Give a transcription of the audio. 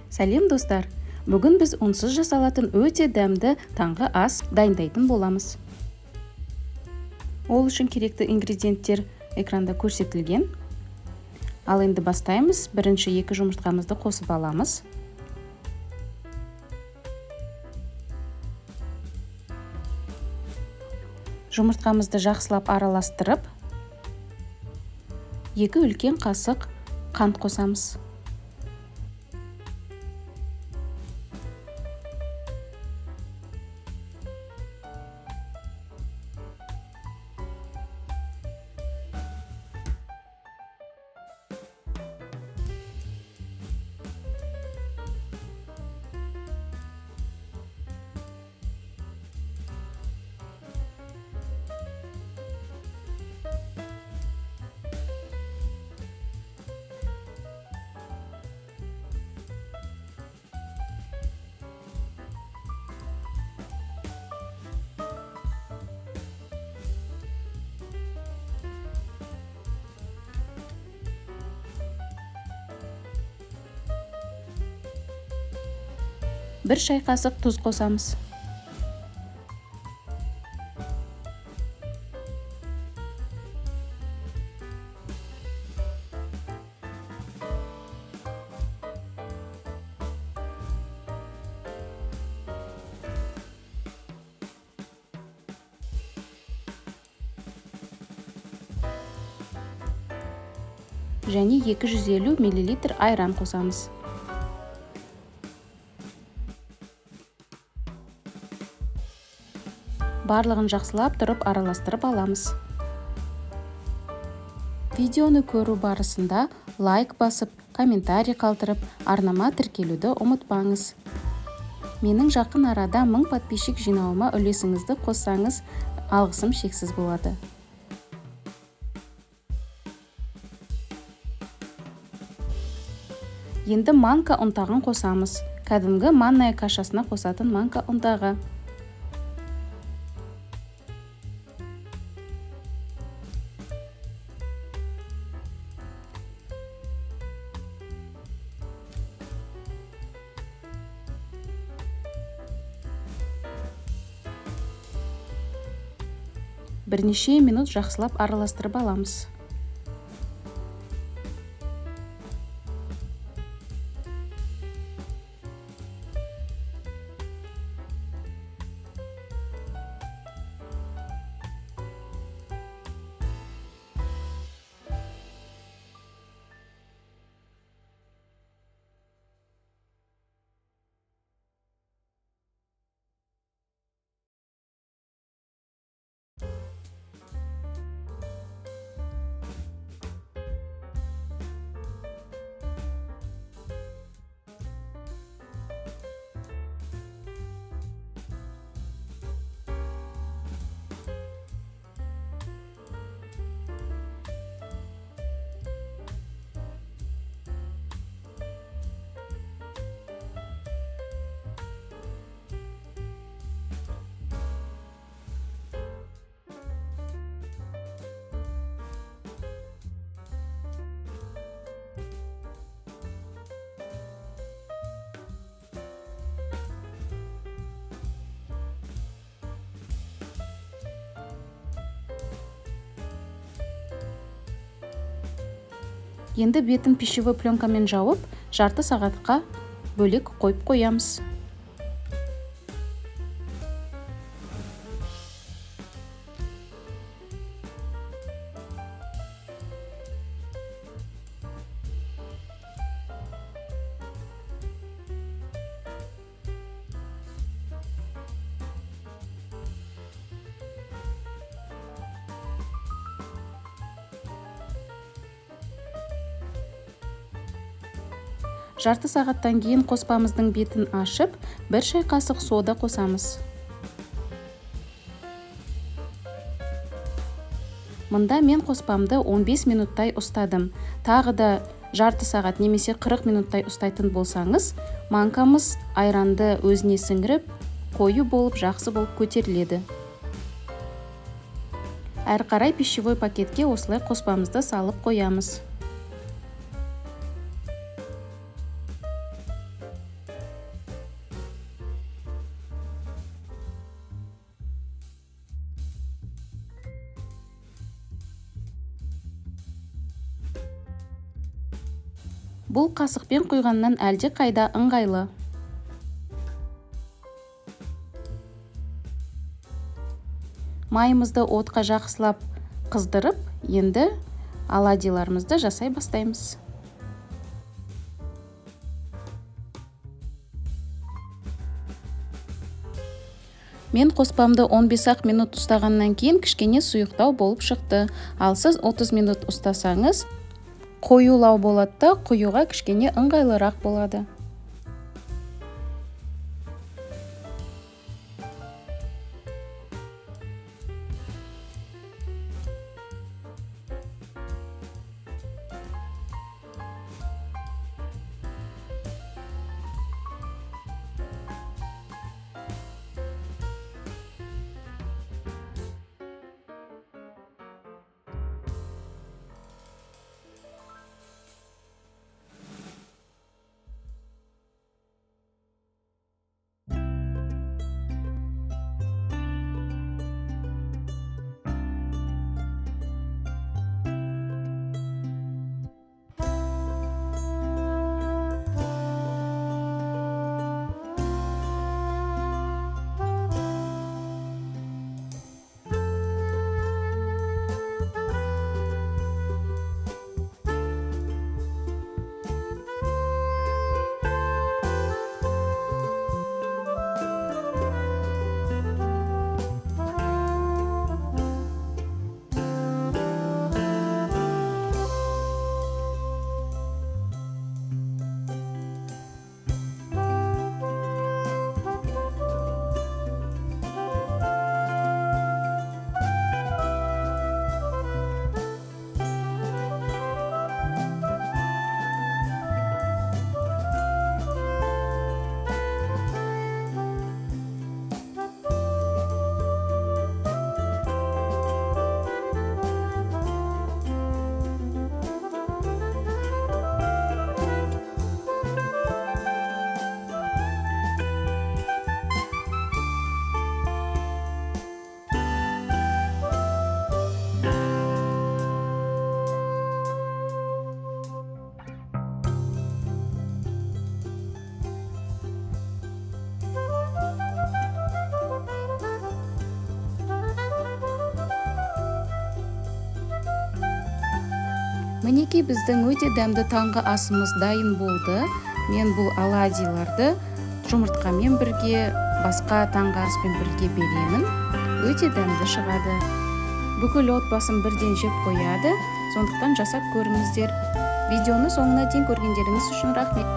Сәлем достар! Бүгін біз унсыз жасалатын өте дәмді таңғы ас дайындайтын боламыз. Ол үшін керекті ингредиенттер экранда көрсетілген. Ал енді бастаймыз. Бірінші 2 жұмыртқамызды қосып аламыз. Жұмыртқамызды жақсылап араластырып, 2 үлкен қасық қант қосамыз. Бір шай қасық тұз қосамыз. Және 250 мл айран қосамыз. Барлығын жақсылап тұрып араластырып аламыз. Видеоны көру барысында лайк басып, комментарий қалдырып, арнама тіркелуді ұмытпаңыз. Менің жақын арада 1000 подписчик жинауыма үлесіңізді қоссаңыз, алғысым шексіз болады. Енді манка ұнтағын қосамыз. Кәдімгі манная кашасына қосатын манка ұнтағы. Бірнеше минут жақсылап араластырып аламыз. Енді бетін пищевой пленкамен жауып, жарты сағатқа бөлек қойып қоямыз. Жарты сағаттан кейін қоспамыздың бетін ашып, 1 шай қасық сода қосамыз. Мұнда мен қоспамды 15 минуттай ұстадым. Тағы да жарты сағат немесе 40 минуттай ұстайтын болсаңыз, манкамыз айранды өзіне сіңіріп, қою болып, жақсы болып көтеріледі. Әрі қарай пищевой пакетке осылай қоспамызды салып қоямыз. Бұл қасықпен құйғаннан әлде қайда ыңғайлы. Майымызды отқа жақсылап қыздырып, енді оладьиларымызды жасай бастаймыз. Мен қоспамды 15 минут ұстағаннан кейін кішкене сұйықтау болып шықты. Ал сіз 30 минут ұстасаңыз, қоюлау болады да, құюға кішкене ыңғайлырақ болады. Мінекей біздің өте дәмді таңғы асымыз дайын болды. Мен бұл оладьиларды жұмыртқамен бірге, басқа таңғы аспен бірге беремін. Өте дәмді шығады. Бүкіл отбасым бірден жеп қояды, сондықтан жасап көріңіздер. Видеоны соңына дейін көргендеріңіз үшін рахмет.